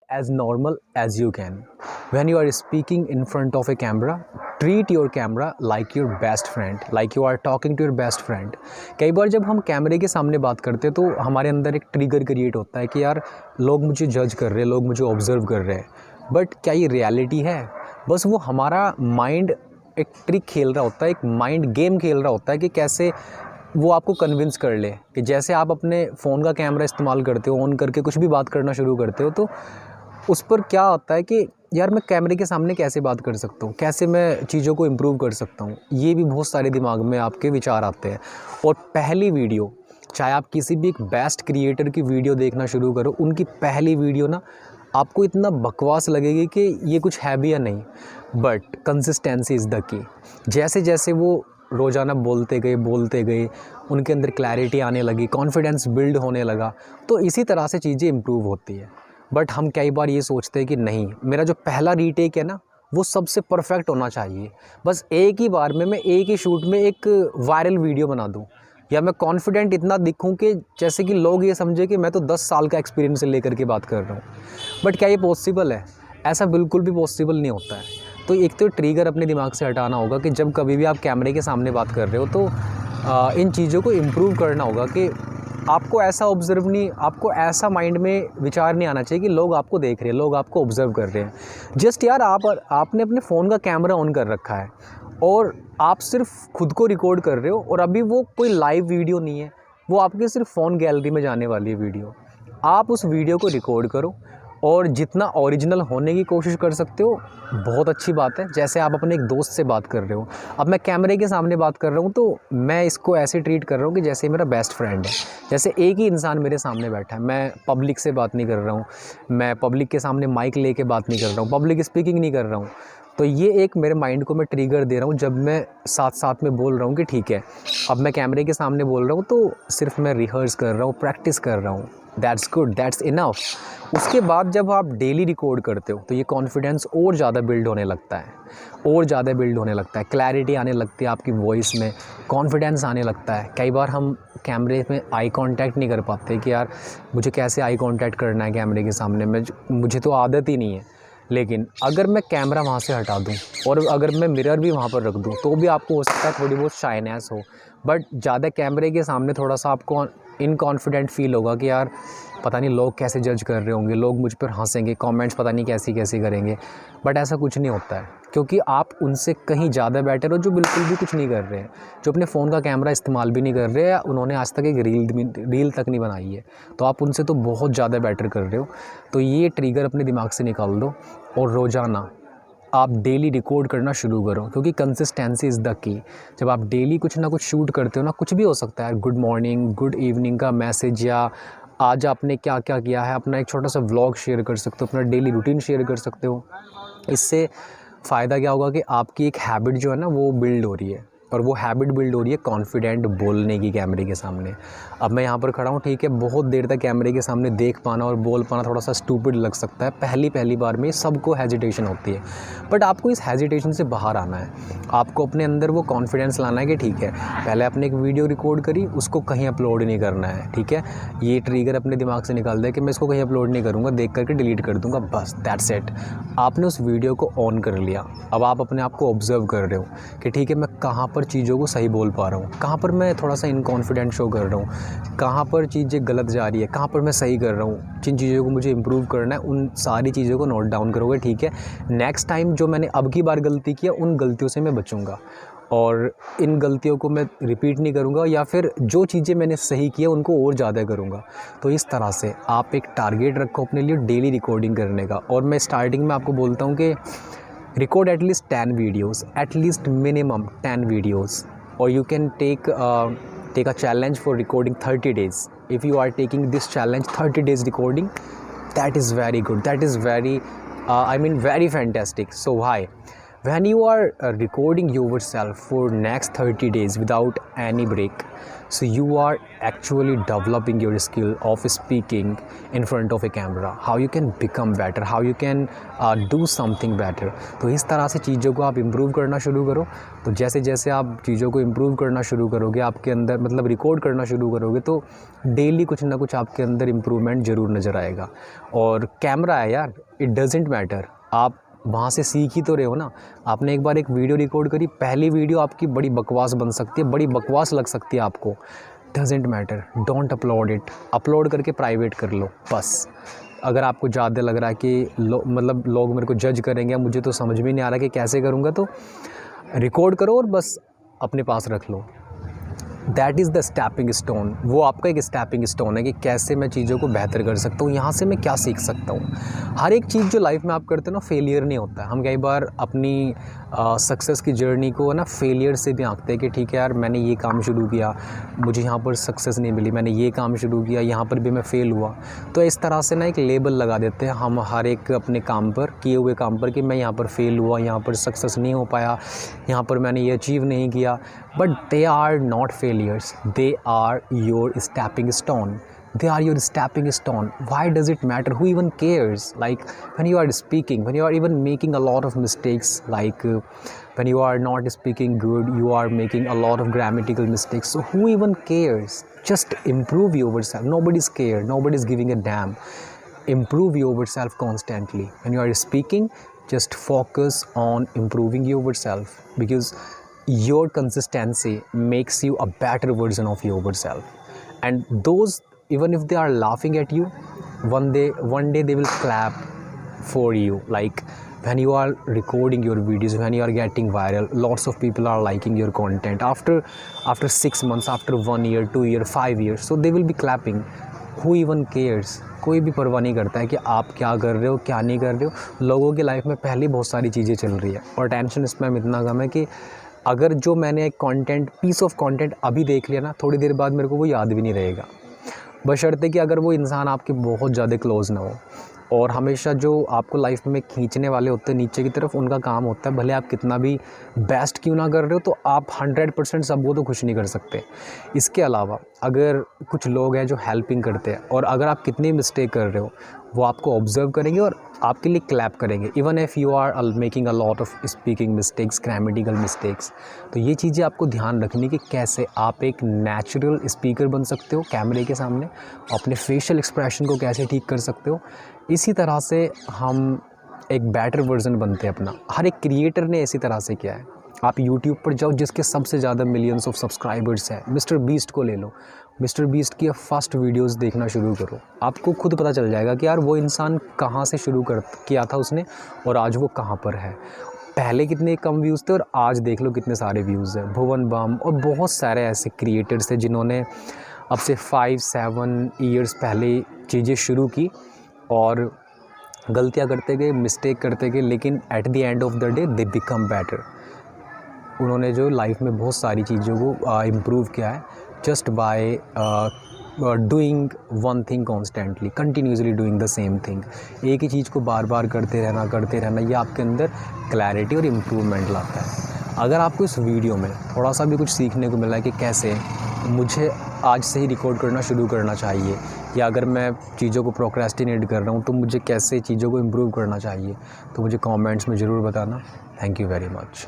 as normal as you can. When you are speaking in front of a camera, treat your camera like your best friend, like you are talking to your best friend. कई बार जब हम कैमरे के सामने बात करते हैं तो हमारे अंदर एक ट्रिगर क्रिएट होता है कि यार लोग मुझे जज कर रहे हैं, लोग मुझे ऑब्जर्व कर रहे हैं, बट क्या ये रियलिटी है? बस वो हमारा माइंड एक ट्रिक खेल रहा होता है, एक माइंड गेम खेल रहा होता है कि कैसे वो आपको कन्विंस कर ले कि जैसे आप अपने फ़ोन का कैमरा इस्तेमाल करते हो, ऑन करके कुछ भी बात करना शुरू करते हो, तो उस पर क्या होता है कि यार मैं कैमरे के सामने कैसे बात कर सकता हूँ, कैसे मैं चीज़ों को इम्प्रूव कर सकता हूँ। ये भी बहुत सारे दिमाग में आपके विचार आते हैं। और पहली वीडियो, चाहे आप किसी भी एक बेस्ट क्रिएटर की वीडियो देखना शुरू करो, उनकी पहली वीडियो ना आपको इतना बकवास लगेगी कि ये कुछ है भी या नहीं, but consistency is the key. जैसे जैसे वो रोज़ाना बोलते गए, उनके अंदर क्लैरिटी आने लगी, कॉन्फिडेंस बिल्ड होने लगा, तो इसी तरह से चीज़ें इम्प्रूव होती है। बट हम कई बार ये सोचते हैं कि नहीं, मेरा जो पहला रीटेक है ना वो सबसे परफेक्ट होना चाहिए, बस एक ही बार में मैं एक ही शूट में एक वायरल वीडियो बना दूँ, या मैं कॉन्फिडेंट इतना दिखूं कि जैसे कि लोग ये समझे कि मैं तो 10 साल का एक्सपीरियंस लेकर के बात कर रहा हूँ। बट क्या ये पॉसिबल है? ऐसा बिल्कुल भी पॉसिबल नहीं होता है। तो एक तो ट्रिगर अपने दिमाग से हटाना होगा कि जब कभी भी आप कैमरे के सामने बात कर रहे हो तो इन चीज़ों को इम्प्रूव करना होगा कि आपको ऐसा ऑब्ज़र्व नहीं, आपको ऐसा माइंड में विचार नहीं आना चाहिए कि लोग आपको देख रहे हैं, लोग आपको ऑब्ज़र्व कर रहे हैं। जस्ट यार आपने अपने फ़ोन का कैमरा ऑन कर रखा है और आप सिर्फ खुद को रिकॉर्ड कर रहे हो, और अभी वो कोई लाइव वीडियो नहीं है, वो आपके सिर्फ फ़ोन गैलरी में जाने वाली है वीडियो। आप उस वीडियो को रिकॉर्ड करो और जितना ओरिजिनल होने की कोशिश कर सकते हो बहुत अच्छी बात है। जैसे आप अपने एक दोस्त से बात कर रहे हो, अब मैं कैमरे के सामने बात कर रहा हूँ तो मैं इसको ऐसे ट्रीट कर रहा हूँ कि जैसे मेरा बेस्ट फ्रेंड है, जैसे एक ही इंसान मेरे सामने बैठा है। मैं पब्लिक से बात नहीं कर रहा हूँ, मैं पब्लिक के सामने माइक लेके बात नहीं कर रहा हूँ, पब्लिक स्पीकिंग नहीं कर रहा हूँ। तो ये एक मेरे माइंड को मैं ट्रिगर दे रहा हूँ जब मैं साथ साथ में बोल रहा हूँ कि ठीक है, अब मैं कैमरे के सामने बोल रहा हूँ तो सिर्फ मैं रिहर्स कर रहा हूँ, प्रैक्टिस कर रहा हूँ। That's good, that's enough. उसके बाद जब आप डेली रिकॉर्ड करते हो तो ये कॉन्फिडेंस और ज़्यादा बिल्ड होने लगता है, और ज़्यादा बिल्ड होने लगता है, क्लैरिटी आने लगती है आपकी वॉइस में, कॉन्फिडेंस आने लगता है। कई बार हम कैमरे में आई कांटेक्ट नहीं कर पाते कि यार मुझे कैसे आई कांटेक्ट करना है कैमरे के सामने में, मुझे तो आदत ही नहीं है। लेकिन अगर मैं कैमरा वहाँ से हटा दूँ और अगर मैं मिरर भी वहाँ पर रख दूँ तो भी आपको हो सकता है थोड़ी बहुत शाइनेस हो, बट ज़्यादा कैमरे के सामने थोड़ा सा आपको इनकॉन्फिडेंट फील होगा कि यार पता नहीं लोग कैसे जज कर रहे होंगे, लोग मुझ पर हंसेंगे, कमेंट्स पता नहीं कैसी करेंगे। बट ऐसा कुछ नहीं होता है, क्योंकि आप उनसे कहीं ज़्यादा बेटर हो जो बिल्कुल भी कुछ नहीं कर रहे हैं, जो अपने फ़ोन का कैमरा इस्तेमाल भी नहीं कर रहे हैं, उन्होंने आज तक एक रील तक नहीं बनाई है, तो आप उनसे तो बहुत ज़्यादा बेटर कर रहे हो। तो ये ट्रिगर अपने दिमाग से निकाल दो और रोज़ाना आप डेली रिकॉर्ड करना शुरू करो, क्योंकि कंसिस्टेंसी इज़ द की। जब आप डेली कुछ ना कुछ शूट करते हो ना, कुछ भी हो सकता है, गुड मॉर्निंग, गुड इवनिंग का मैसेज, या आज आपने क्या क्या किया है, अपना एक छोटा सा व्लॉग शेयर कर सकते हो, अपना डेली रूटीन शेयर कर सकते हो। इससे फ़ायदा क्या होगा कि आपकी एक हैबिट जो है ना वो बिल्ड हो रही है, और वो हैबिट बिल्ड हो रही है कॉन्फिडेंट बोलने की कैमरे के सामने। अब मैं यहाँ पर खड़ा हूँ, ठीक है, बहुत देर तक कैमरे के सामने देख पाना और बोल पाना थोड़ा सा स्टूपिड लग सकता है, पहली बार में सबको हेजिटेशन होती है, बट आपको इस हेजिटेशन से बाहर आना है। आपको अपने अंदर वो कॉन्फिडेंस लाना है कि ठीक है, पहले आपने एक वीडियो रिकॉर्ड करी, उसको कहीं अपलोड नहीं करना है, ठीक है, ये ट्रिगर अपने दिमाग से निकाल दिया कि मैं इसको कहीं अपलोड नहीं करूँगा, देख करके डिलीट कर दूँगा, बस दैट्स इट। आपने उस वीडियो को ऑन कर लिया, अब आप अपने आप को ऑब्जर्व कर रहे हो कि ठीक है, मैं कहाँ पर चीज़ों को सही बोल पा रहा हूँ, कहाँ पर मैं थोड़ा सा इनकॉन्फिडेंट शो कर रहा हूँ, कहाँ पर चीज़ें गलत जा रही है, कहाँ पर मैं सही कर रहा हूँ, जिन चीज़ों को मुझे इम्प्रूव करना है उन सारी चीज़ों को नोट डाउन करोगे, ठीक है। नेक्स्ट टाइम जो मैंने अब की बार गलती किया उन गलतियों से मैं बचूँगा और इन गलतियों को मैं रिपीट नहीं करूँगा, या फिर जो चीज़ें मैंने सही किया उनको और ज़्यादा करूँगा। तो इस तरह से आप एक टारगेट रखो अपने लिए डेली रिकॉर्डिंग करने का। और मैं स्टार्टिंग में आपको बोलता हूँ कि record at least 10 videos, at least minimum 10 videos, or you can take a challenge for recording 30 days. If you are taking this challenge 30 days recording, that is very good, that is very very fantastic. So why? when you are recording yourself for next 30 days without any break, so you are actually developing your skill of speaking in front of a camera, how you can become better, how you can do something better. तो इस तरह से चीज़ों को आप improve करना शुरू करो। तो जैसे जैसे आप चीज़ों को इम्प्रूव करना शुरू करोगे, आपके अंदर मतलब रिकॉर्ड करना शुरू करोगे, तो डेली कुछ ना कुछ आपके अंदर इम्प्रूवमेंट ज़रूर नज़र आएगा। और कैमरा है यार, इट डजेंट मैटर, आप वहाँ से सीख ही तो रहे हो ना। आपने एक बार एक वीडियो रिकॉर्ड करी, पहली वीडियो आपकी बड़ी बकवास बन सकती है, बड़ी बकवास लग सकती है आपको, doesn't matter, don't upload it, upload करके प्राइवेट कर लो बस। अगर आपको ज़्यादा लग रहा है कि लोग मेरे को जज करेंगे, मुझे तो समझ में नहीं आ रहा कि कैसे करूँगा, तो रिकॉर्ड करो और बस अपने पास रख लो। That is the stepping stone. वो आपका एक स्टेपिंग स्टोन है कि कैसे मैं चीज़ों को बेहतर कर सकता हूँ, यहाँ से मैं क्या सीख सकता हूँ। हर एक चीज़ जो लाइफ में आप करते हो ना, फेलियर नहीं होता है। हम कई बार अपनी सक्सेस की जर्नी को ना फेलियर से भी आंकते हैं कि ठीक है यार, मैंने ये काम शुरू किया, मुझे यहाँ पर सक्सेस नहीं मिली, मैंने ये काम शुरू किया, यहाँ पर भी मैं फ़ेल हुआ। तो इस तरह से ना एक लेबल लगा देते हैं हम हर एक अपने काम पर, किए हुए काम पर, कि मैं यहाँ पर फ़ेल हुआ, यहाँ पर सक्सेस नहीं हो पाया, यहाँ पर मैंने ये अचीव नहीं किया। But they are not failures, they are your stepping stone. They are your stepping stone. Why does it matter? Who even cares? Like when you are speaking, when you are even making a lot of mistakes, like when you are not speaking good, you are making a lot of grammatical mistakes. So who even cares? Just improve yourself. Nobody's scared. Nobody's giving a damn. Improve yourself constantly. When you are speaking, just focus on improving yourself, because your consistency makes you a better version of yourself. And those, even if they are laughing at you, one day they will clap for you. Like when you are recording your videos, when you are getting viral, lots of people are liking your content after 6 months, after 1 year, 2 year, 5 years, so they will be clapping. Who even cares? कोई भी परवाह नहीं करता है कि आप क्या कर रहे हो, क्या नहीं कर रहे हो। लोगों की लाइफ में पहले बहुत सारी चीज़ें चल रही है, और टेंशन इसमें इतना कम है कि अगर जो मैंने एक पीस ऑफ कंटेंट अभी देख लिया ना, थोड़ी देर बाद मेरे को वो याद भी नहीं रहेगा, बशर्ते कि अगर वो इंसान आपके बहुत ज़्यादा क्लोज़ ना हो। और हमेशा जो आपको लाइफ में खींचने वाले होते हैं नीचे की तरफ, उनका काम होता है, भले आप कितना भी बेस्ट क्यों ना कर रहे हो, तो आप 100% सबको तो खुश नहीं कर सकते। इसके अलावा अगर कुछ लोग हैं जो हेल्पिंग करते हैं, और अगर आप कितनी मिस्टेक कर रहे हो, वो आपको ऑब्जर्व करेंगे और आपके लिए क्लैप करेंगे, even if you are making a lot of speaking mistakes, grammatical mistakes. तो ये चीज़ें आपको ध्यान रखनी कि कैसे आप एक नेचुरल स्पीकर बन सकते हो कैमरे के सामने, अपने फेशियल एक्सप्रेशन को कैसे ठीक कर सकते हो। इसी तरह से हम एक बेटर वर्जन बनते हैं अपना। हर एक क्रिएटर ने इसी तरह से किया है। आप यूट्यूब पर जाओ, जिसके सबसे ज़्यादा मिलियंस ऑफ सब्सक्राइबर्स हैं, मिस्टर बीस्ट को ले लो। मिस्टर बीस्ट की फर्स्ट वीडियोस देखना शुरू करो, आपको खुद पता चल जाएगा कि यार वो इंसान कहाँ से शुरू किया था उसने, और आज वो कहाँ पर है। पहले कितने कम व्यूज़ थे और आज देख लो कितने सारे व्यूज़ हैं। भुवन बाम और बहुत सारे ऐसे क्रिएटर्स थे जिन्होंने अब से 5-7 ईयर्स पहले चीज़ें शुरू की, और गलतियाँ करते गए, मिस्टेक करते गए, लेकिन at the end of the day they become better. उन्होंने जो लाइफ में बहुत सारी चीज़ों को इम्प्रूव किया है, just by doing one thing constantly, continuously doing the same thing. एक ही चीज़ को बार बार करते रहना, ये आपके अंदर क्लैरिटी और इम्प्रूवमेंट लाता है। अगर आपको इस वीडियो में थोड़ा सा भी कुछ सीखने को मिला है कि कैसे मुझे आज से ही रिकॉर्ड करना शुरू करना चाहिए, या अगर मैं चीज़ों को प्रोक्रेस्टिनेट कर रहा हूँ तो मुझे कैसे चीज़ों को इम्प्रूव करना चाहिए, तो मुझे कमेंट्स में ज़रूर बताना। Thank you very much.